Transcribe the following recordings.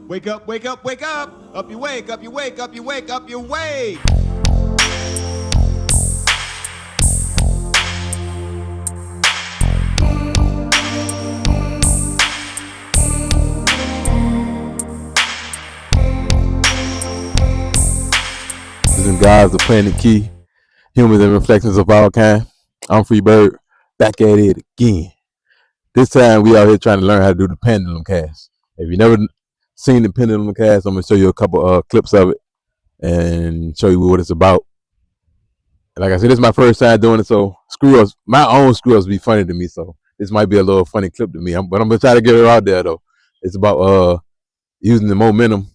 Wake up, wake up, wake up. Up you wake, up you wake, up you wake, up you wake. And guys, the planet key, humans and reflections of all kind. I'm Free Bird, back at it again. This time we out here trying to learn how to do the pendulum cast. If you never seen the pendulum cast, I'm gonna show you a couple clips of it and show you what it's about. And like I said, this is my first time doing it, so screw ups, my own screw ups be funny to me. So this might be a little funny clip to me, but I'm gonna try to get it out there though. It's about using the momentum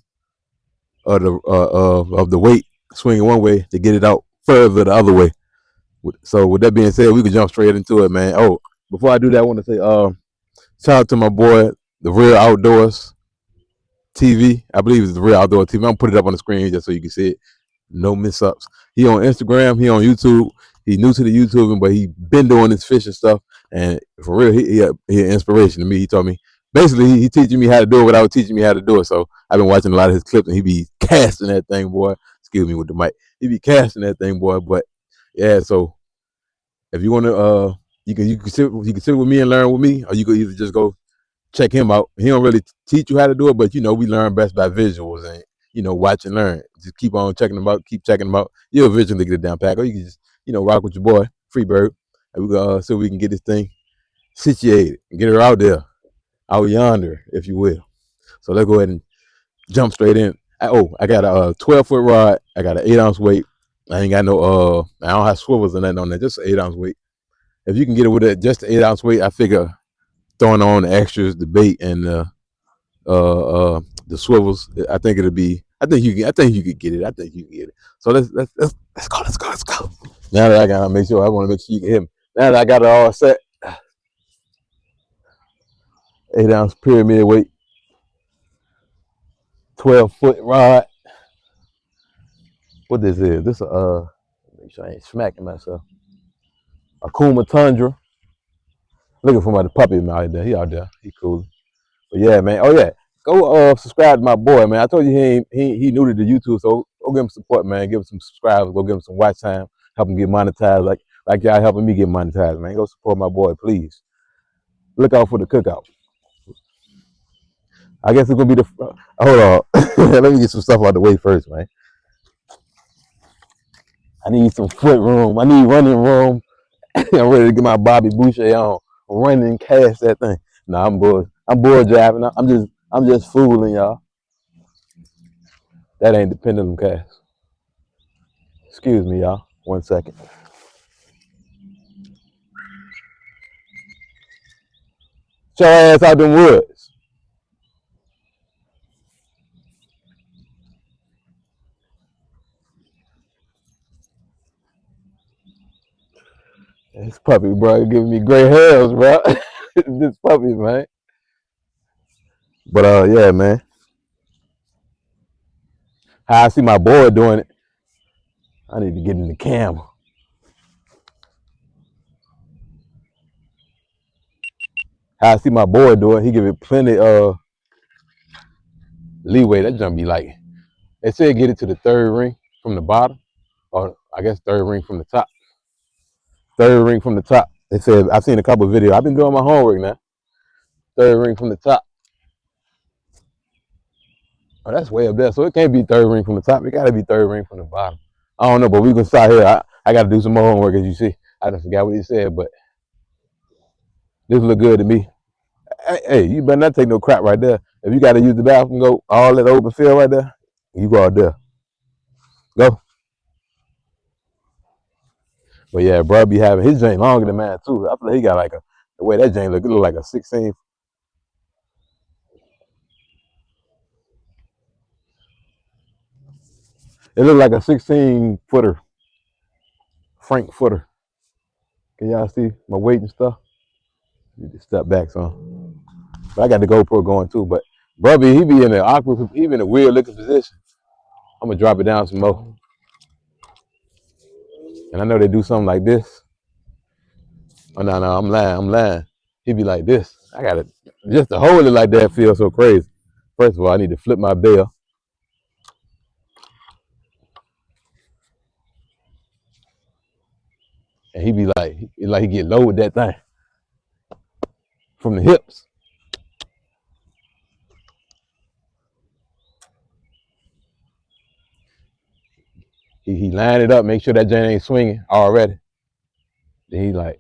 of the weight swinging one way to get it out further the other way. So with that being said, we can jump straight into it, man. Oh, before I do that, I want to say shout out to my boy, the Real Outdoors TV. I believe it's the Real Outdoor TV. I'm gonna put it up on the screen just so you can see it. No miss-ups. He on Instagram. He on YouTube. He's new to the YouTube, but he been doing this fishing stuff. And for real, he an inspiration to me. He told me basically he teaching me how to do it without teaching me how to do it. So I've been watching a lot of his clips, and he be casting that thing, boy. Excuse me with the mic. He be casting that thing, boy. But yeah, so if you want to, you can sit with me and learn with me, or you could either just go check him out. He don't really teach you how to do it, but we learn best by visuals and watch and learn. Just keep on checking them out, keep checking them out. You'll eventually get it down pack, or you can just rock with your boy Freebird, and we so we can get this thing situated and get her out there, out yonder, if you will. So let's go ahead and jump straight in. I got a 12-foot rod. I got an 8-ounce weight. I ain't got no I don't have swivels or nothing on that. Just an 8-ounce weight. If you can get it with just the 8-ounce weight, I figure throwing on the extras, the bait, and the swivels. I think it'll be. I think you could get it. I think you can get it. So let's go. Now that I gotta make sure, I want to make sure you can hit me. Now that I got it all set, 8-ounce pyramid weight, 12-foot rod. What this is? This make sure I ain't smacking myself. A Kuma Tundra. Looking for my puppy out there. He out there. He cool. But yeah, man. Oh yeah. Go subscribe to my boy, man. I told you he new to the YouTube, so go give him support, man. Give him some subscribers. Go give him some watch time. Help him get monetized, like y'all helping me get monetized, man. Go support my boy, please. Look out for the cookout. I guess it's gonna be the. Hold on. Let me get some stuff out the way first, man. I need some foot room. I need running room. I'm ready to get my Bobby Boucher on, running and cast that thing. Nah, I'm bored. I'm bored driving. I'm just fooling y'all. That ain't the pendulum cast. Excuse me, y'all. 1 second. Show your ass out them woods. This puppy, bro, giving me gray hairs, bro. This puppy, man. But yeah, man. How I see my boy doing it, I need to get in the camera. How I see my boy do it, he give it plenty leeway. That jump be like, they said get it to the third ring from the bottom, or I guess third ring from the top. Third ring from the top. They said, I've seen a couple of videos. I've been doing my homework now. Third ring from the top. Oh, that's way up there. So it can't be third ring from the top. It got to be third ring from the bottom. I don't know, but we can start here. I got to do some more homework, as you see. I just forgot what he said, but this look good to me. Hey, you better not take no crap right there. If you got to use the bathroom, go all that open field right there, you go out there. Go. But yeah, bro, be having his chain longer than mine too. I feel like he got like the way that chain look, it look like a 16. It look like a 16-footer, Frank footer. Can y'all see my weight and stuff? Need to step back some. But I got the GoPro going too. But brother, he be in an awkward, he be in a weird looking position. I'm gonna drop it down some more. And I know they do something like this. Oh no, I'm lying. He be like this. I gotta just to hold it like that feels so crazy. First of all, I need to flip my bell, and he be like he get low with that thing from the hips. He line it up, make sure that joint ain't swinging already. Then he like,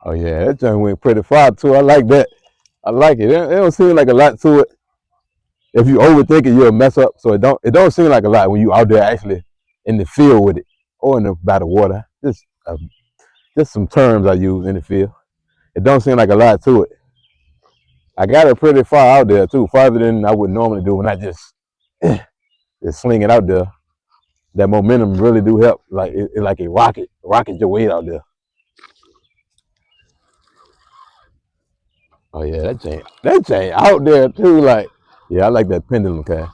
oh yeah, that joint went pretty far too. I like that. I like it. It don't seem like a lot to it. If you overthink it, you'll mess up. So it don't seem like a lot when you out there actually in the field with it or in the by the water. Just some terms I use in the field. It don't seem like a lot to it. I got it pretty far out there too, farther than I would normally do when I just sling it out there. That momentum really do help. Like it like a rocket your weight out there. Oh yeah, that chain out there too. Like yeah, I like that pendulum cast.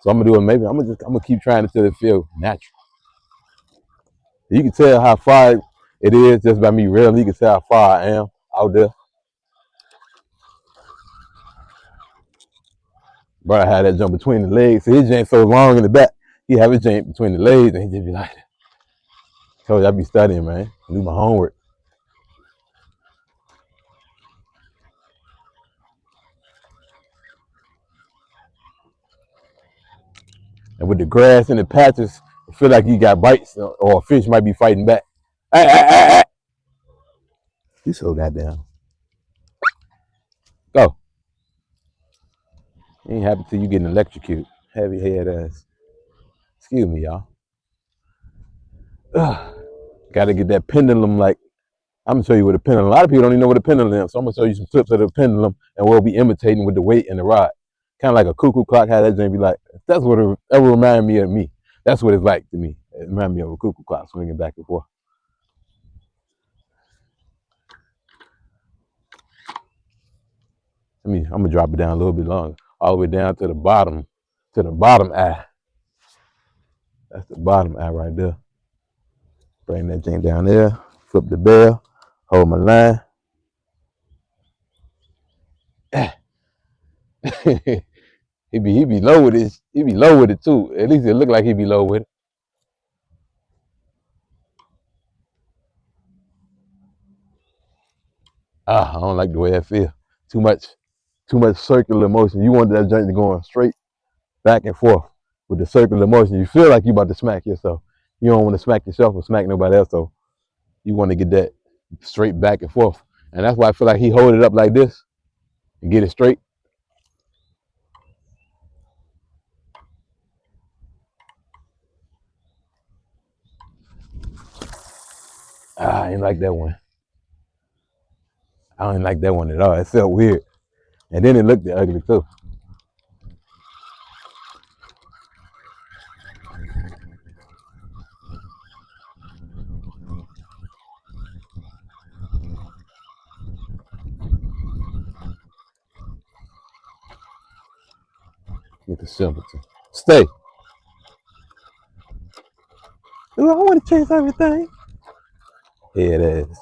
So I'm gonna do it. Maybe I'm gonna keep trying it till it feel natural. You can tell how far it is just by me reeling. You can tell how far I am out there. Bro, I had that jump between the legs. So his ain't so long in the back. He have his jump between the legs and he just be like, told you I be studying, man. Do my homework. And with the grass and the patches, I feel like you got bites or a fish might be fighting back. Ah, ah, ah, ah. You so goddamn. Go. You ain't happy till you getting electrocuted. Heavy head ass. Excuse me, y'all. Ugh. Gotta get that pendulum like I'm gonna show you what a pendulum. A lot of people don't even know what a pendulum is, so I'm gonna show you some clips of the pendulum, and we'll be imitating with the weight and the rod, kind of like a cuckoo clock. How that thing be like? That will remind me of me. That's what it's like to me. It reminds me of a cuckoo clock swinging back and forth. I'm gonna drop it down a little bit longer, all the way down to the bottom eye. That's the bottom eye right there. Bring that thing down there. Flip the bell. Hold my line. He be low with it. He be low with it too. At least it look like he be low with it. I don't like the way that feel. Too much, too much circular motion. You want that joint to go on straight back and forth with the circular motion. You feel like you about to smack yourself. You don't want to smack yourself or smack nobody else. So you want to get that straight back and forth. And that's why I feel like he hold it up like this and get it straight. I ain't like that one. I don't like that one at all. It felt weird. And then it looked ugly too. Get the simpleton. Stay. Ooh, I want to change everything. Yeah, it is.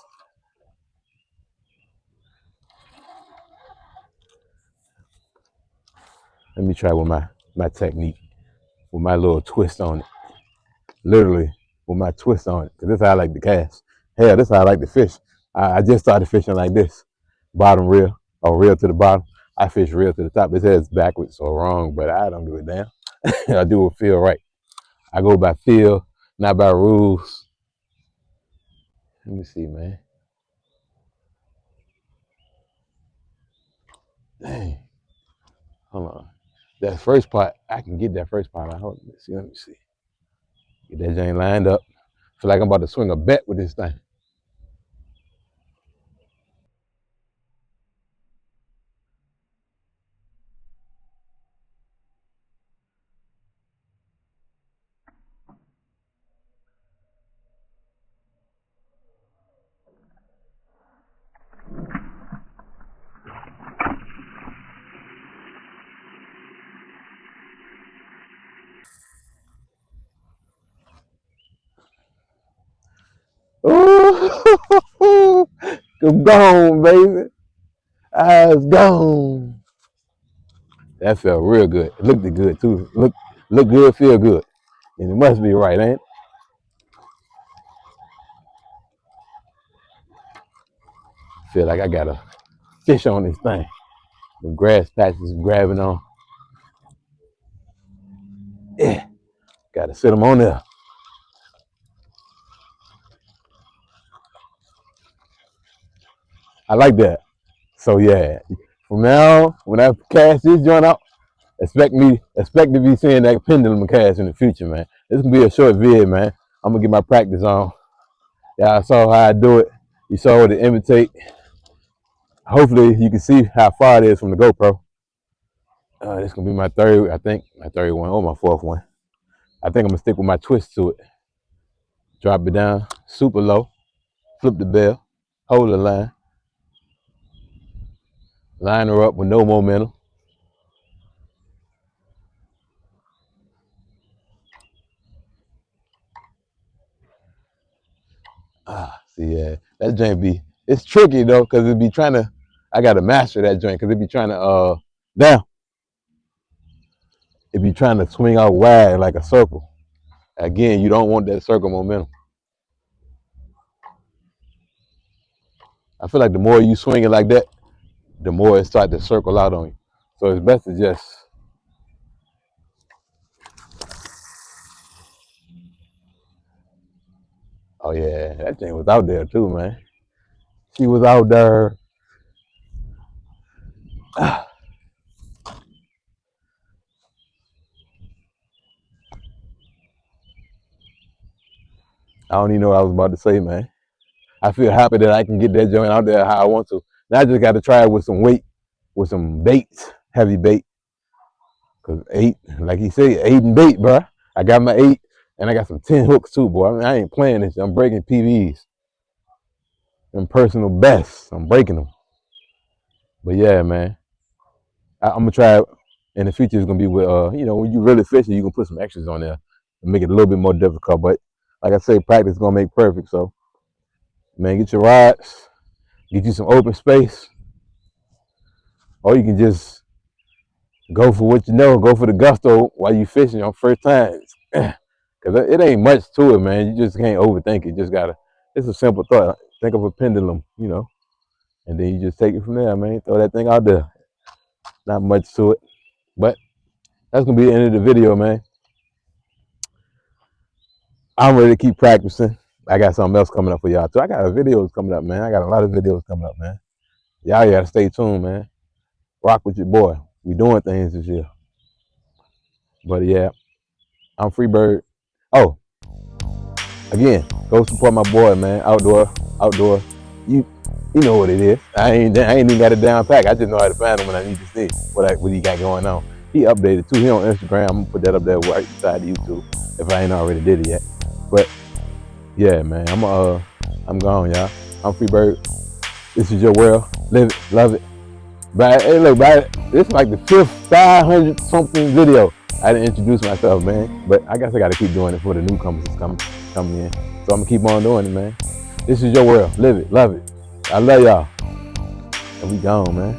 Let me try with my technique, with my little twist on it. Literally, with my twist on it. Because this is how I like to cast. Hell, this is how I like to fish. I just started fishing like this. Bottom reel, or reel to the bottom. I fish reel to the top. It says backwards or wrong, but I don't give a damn. I do what feel right. I go by feel, not by rules. Let me see, man. Dang. Hold on. That first part, I can get that first part. Let me see. Get that thing lined up. Feel like I'm about to swing a bet with this thing. I'm gone, baby. I was gone. That felt real good. It looked good too. Look good, feel good. And it must be right, ain't it? Feel like I got a fish on this thing. The grass patches grabbing on. Yeah, gotta sit them on there. I like that. So yeah, from now on, when I cast this joint out, expect to be seeing that pendulum cast in the future, man. This can be a short vid, man. I'm gonna get my practice on. Yeah, I saw how I do it. You saw what to imitate. Hopefully you can see how far it is from the GoPro. This gonna be my third, I think, my third one or my fourth one. I think I'm gonna stick with my twist to it. Drop it down super low, flip the bell, hold the line her up with no momentum. See, yeah, that joint it's tricky though, cause it be trying to, I gotta master that joint, cause it be trying to, down, it be trying to swing out wide like a circle. Again, you don't want that circle momentum. I feel like the more you swing it like that, the more it starts to circle out on you. So it's best to just, oh yeah, that thing was out there too, man. She was out there. I don't even know what I was about to say, man. I feel happy that I can get that joint out there how I want to. Now I just got to try it with some weight, with some baits, heavy bait. Cause 8, like he said, 8 and bait, bro. I got my 8, and I got some 10 hooks too, boy. I mean, I ain't playing this. I'm breaking PBs. Them personal bests. I'm breaking them. But yeah, man. I'm gonna try it. In the future, it's gonna be with, when you really fishing, you can put some extras on there and make it a little bit more difficult. But like I say, practice is gonna make perfect. So, man, get your rods, get you some open space, or you can just go for what you know, go for the gusto while you fishing your first time. Cause it ain't much to it, man. You just can't overthink it. You just gotta. It's a simple thought. Think of a pendulum, and then you just take it from there, man. Throw that thing out there. Not much to it, but that's gonna be the end of the video, man. I'm ready to keep practicing. I got something else coming up for y'all too. I got videos coming up, man. I got a lot of videos coming up, man. Y'all gotta stay tuned, man. Rock with your boy. We doing things this year. But yeah, I'm Freebird. Oh, again, go support my boy, man. Outdoor. You know what it is. I ain't even got it down pack. I just know how to find him when I need to see what he got going on. He updated too. He on Instagram. I'm gonna put that up there right beside YouTube if I ain't already did it yet. But yeah, man, I'm gone, y'all. I'm Freebird. This is your world. Live it, love it. But hey, look, this is like the 5th 500 something video. I didn't introduce myself, man. But I guess I gotta keep doing it for the newcomers that's coming in. So I'm gonna keep on doing it, man. This is your world. Live it, love it. I love y'all. And we gone, man.